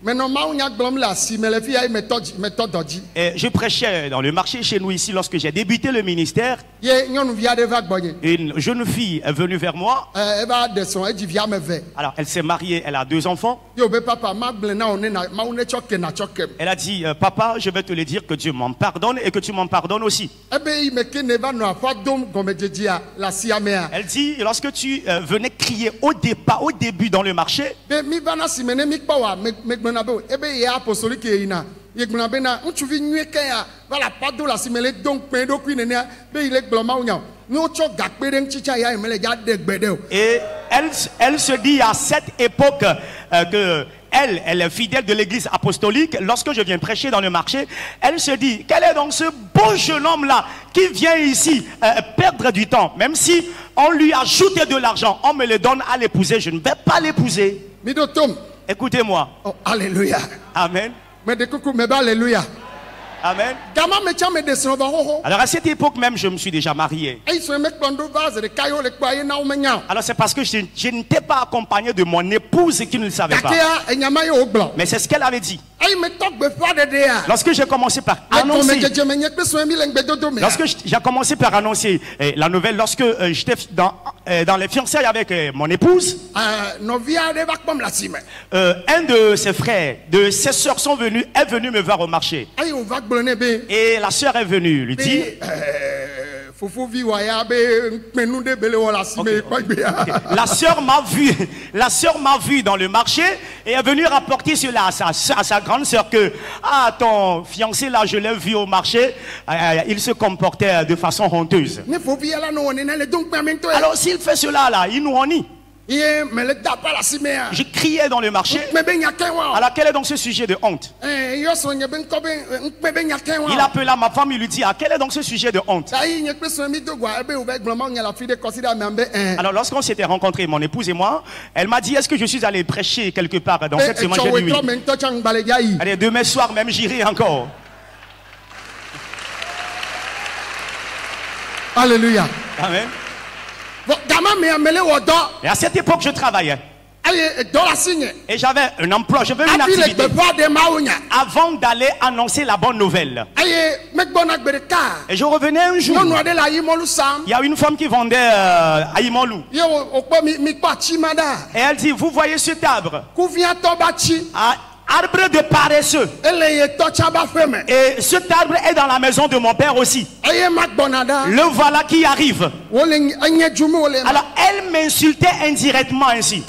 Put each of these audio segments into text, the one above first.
Et je prêchais dans le marché chez nous ici lorsque j'ai débuté le ministère. Une jeune fille est venue vers moi. Alors elle s'est mariée, elle a 2 enfants. Elle a dit, papa, je vais te le dire, que Dieu m'en pardonne et que tu m'en pardonnes aussi. Elle dit, lorsque tu venais crier au début dans le marché, et elle se dit à cette époque que elle est fidèle de l'église apostolique. Lorsque je viens prêcher dans le marché, elle se dit, quel est donc ce beau jeune homme là qui vient ici perdre du temps, même si on lui a ajouté de l'argent, on me le donne à l'épouser, je ne vais pas l'épouser. Écoutez-moi. Oh, alléluia. Amen. Alléluia. Amen. Alors à cette époque même, je me suis déjà marié. Alors c'est parce que je n'étais pas accompagné de mon épouse qui ne le savait pas. Mais c'est ce qu'elle avait dit. Lorsque j'ai commencé par annoncer, la nouvelle, lorsque j'étais dans les fiançailles avec mon épouse, un de ses frères, de ses soeurs est venu me voir au marché. Et la soeur est venue lui dire, okay. La soeur m'a vu dans le marché et est venue rapporter cela à sa grande soeur que ton fiancé là, je l'ai vu au marché, il se comportait de façon honteuse. Alors s'il fait cela là, il nous renie. Je criais dans le marché. Alors quel est donc ce sujet de honte? Il appela ma femme, il lui dit, quel est donc ce sujet de honte? Alors lorsqu'on s'était rencontrés, mon épouse et moi, elle m'a dit, est-ce que je suis allé prêcher quelque part dans cette semaine? J'ai dit oui. Allez, demain soir même j'irai encore. Alléluia. Amen. Et à cette époque, je travaillais. Et j'avais un emploi, j'avais une activité. Avant d'aller annoncer la bonne nouvelle. Et je revenais un jour. Il y a une femme qui vendait à Imolou. Et elle dit, vous voyez cet arbre? Arbre de paresseux. Et cet arbre est dans la maison de mon père aussi. Le voilà qui arrive. Alors elle m'insultait indirectement ainsi.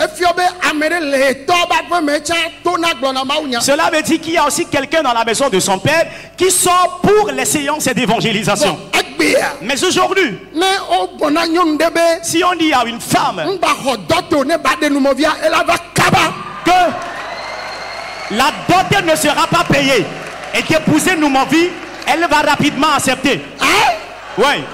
Cela veut dire qu'il y a aussi quelqu'un dans la maison de son père qui sort pour les séances d'évangélisation. Mais aujourd'hui, si on dit à une femme que la dot ne sera pas payée et qu'épouser nous ma vie, elle va rapidement accepter. Oui.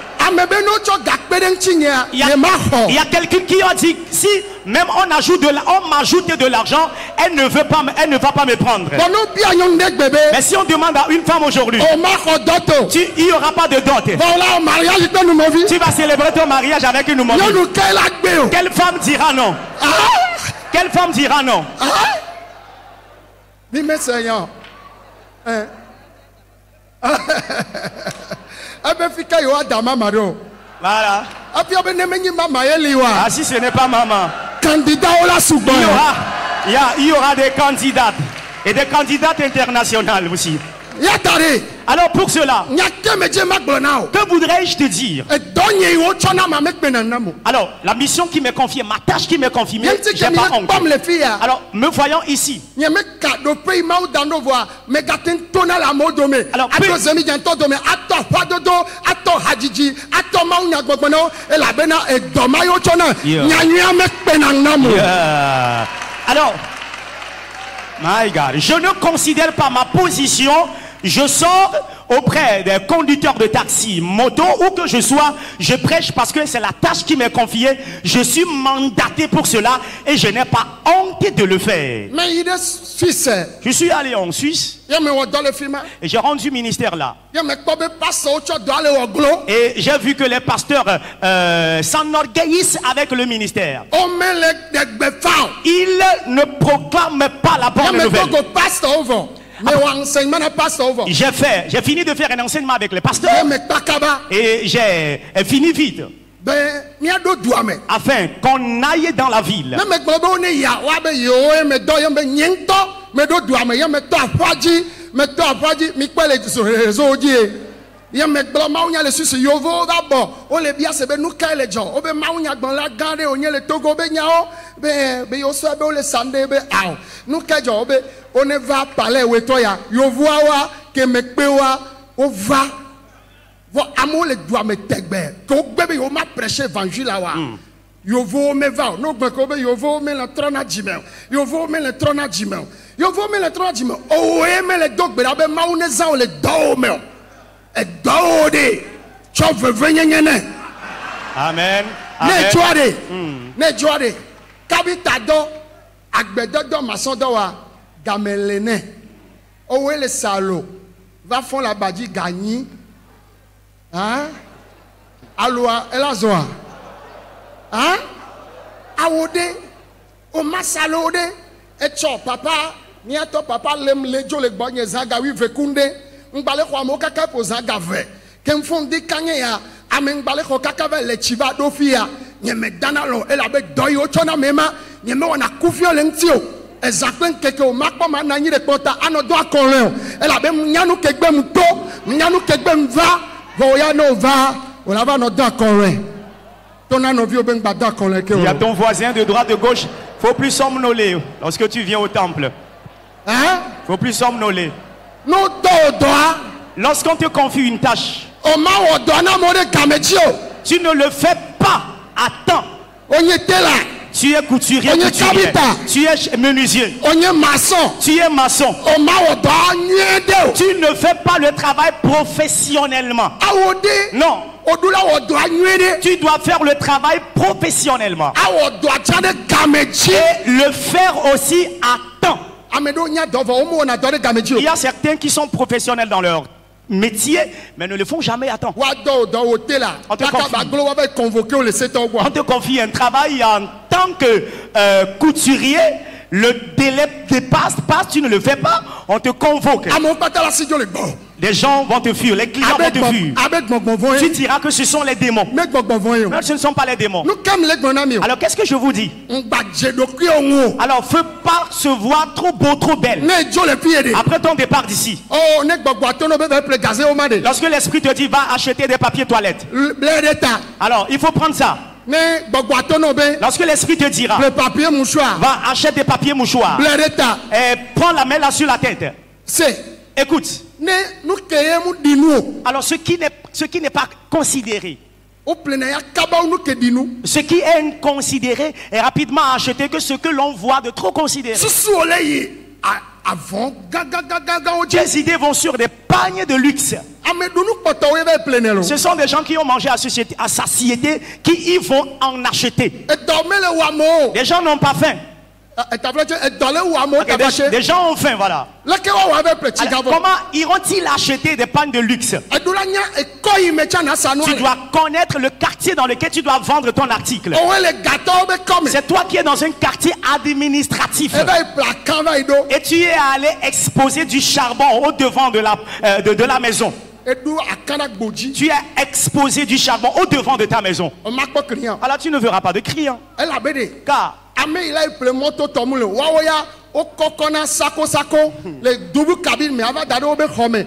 Il y a quelqu'un qui a dit, si même on m'ajoute de l'argent, elle ne va pas me prendre. Mais si on demande à une femme aujourd'hui, il n'y aura pas de dot. Tu vas célébrer ton mariage avec une nouveau. Quelle femme dira non? Quelle femme dira non? Voilà. Si ce n'est pas maman, il y aura des candidates et des candidates internationales aussi. Alors pour cela, que voudrais-je te dire? Alors la mission qui m'est confiée, ma tâche qui m'est confiée, j'ai pas honte. Alors me voyant ici, alors my God, je ne considère pas ma position. Je sors auprès des conducteurs de taxi, moto, où que je sois, je prêche parce que c'est la tâche qui m'est confiée. Je suis mandaté pour cela et je n'ai pas honte de le faire. Je suis allé en Suisse et j'ai rendu ministère là. Et j'ai vu que les pasteurs s'enorgueillissent avec le ministère. Ils ne proclament pas la bonne nouvelle. J'ai fini de faire un enseignement avec les pasteurs et j'ai fini vite afin qu'on aille dans la ville. On ne va parler avec toi, yo vois que me pewa on va voir amour les doigts me tegbe ko bébé on m'a prêché évangile là yo vo me va no gbe ko be yo vo me la trona jimel yo vo me le trona jimel yo vo me le trona jimel o me le dogbe la be ma on za o le do me e do de chove venyene amen ne joade kabita do agbedodo masodo wa Gamelene, où est le salaud? Va faire la badie gagner. Hein? Aloa, elle a zoa. Hein? Aoude, au masalode, et cho, papa, niato, papa, lem, lejo, le bonne zaga, oui, vekunde, m'bale kwa mo kaka po zaga ve. Kem fondi kanye ya, amen bale kwa kaka ve le chiva dofia, nyeme danalo, el avec doyo, chona mema, nyeme wana kufio lentio. Exactement que au makpa manani de pota anodo akonle elle a ben nyanu kegbe mto nyanu kegbe mva voya no va on va no do akonle ton anovi ben bada akonle ke il y a ton voisin de droite de gauche, faut plus somnoler lorsque tu viens au temple. Hein? Faut plus somnoler. No do do lorsqu'on te confie une tâche, o ma o do na mo de kamejio tu ne le fais pas à temps. On était là. Tu es couturier, tu es menuisier, tu es maçon. Tu ne fais pas le travail professionnellement. Non. Tu dois faire le travail professionnellement. Et le faire aussi à temps. Il y a certains qui sont professionnels dans leur métier, mais ne le font jamais à temps. On te confie un travail en tant que couturier, le délai dépasse, tu ne le fais pas, on te convoque. Les gens vont te fuir, les clients vont te fuir. Tu diras que ce sont les démons. Non, ce ne sont pas les démons. Alors qu'est-ce que je vous dis? Alors ne faut pas se voir trop beau, trop belle après ton départ d'ici. Lorsque l'esprit te dit va acheter des papiers toilettes, alors il faut prendre ça. Lorsque l'esprit te dira va acheter des papiers mouchoirs et prends la main là sur la tête. Écoute. Alors ce qui n'est pas considéré, ce qui est considéré est rapidement acheté que ce que l'on voit de trop considéré. Tes idées vont sur des paniers de luxe. Ce sont des gens qui ont mangé à satiété qui y vont en acheter. Les gens n'ont pas faim. Okay, des gens ont faim, voilà. Alors, comment iront-ils acheter des pannes de luxe? Tu dois connaître le quartier dans lequel tu dois vendre ton article. C'est toi qui es dans un quartier administratif et tu es allé exposer du charbon au devant de la maison. Tu as exposé du charbon au devant de ta maison. Alors tu ne verras pas de clients. Car il a eu moto tomule wawoya o kokona sako le double cabine mais avant d'aller au béchome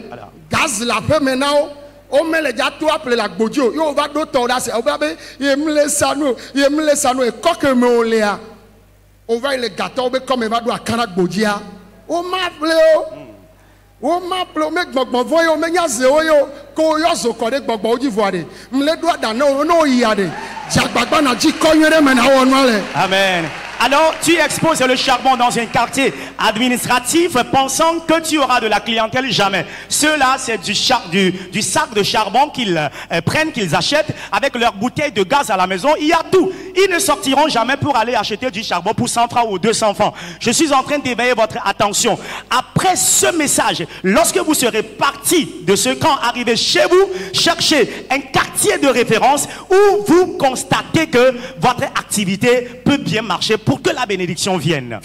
gaz la peu maintenant o me le ja to appeler la gbodio yo va do to da se o ba be yemle sanu e koke me o le a o va le gâteau be comme va do akana gbodia o ma ple me gbogbo voyo me nya ze o yo ko yo zo ko de gbogbo oji voade mle do da no ya de jagbagba na ji ko yere me na wonu ale amen. Alors, tu exposes le charbon dans un quartier administratif pensant que tu auras de la clientèle. Jamais. Ceux-là, c'est du sac de charbon qu'ils prennent, qu'ils achètent avec leur bouteille de gaz à la maison. Il y a tout. Ils ne sortiront jamais pour aller acheter du charbon pour 100 francs ou 200 francs. Je suis en train d'éveiller votre attention. Après ce message, lorsque vous serez parti de ce camp, arrivé chez vous, cherchez un quartier de référence où vous constatez que votre activité peut bien marcher pour que la bénédiction vienne.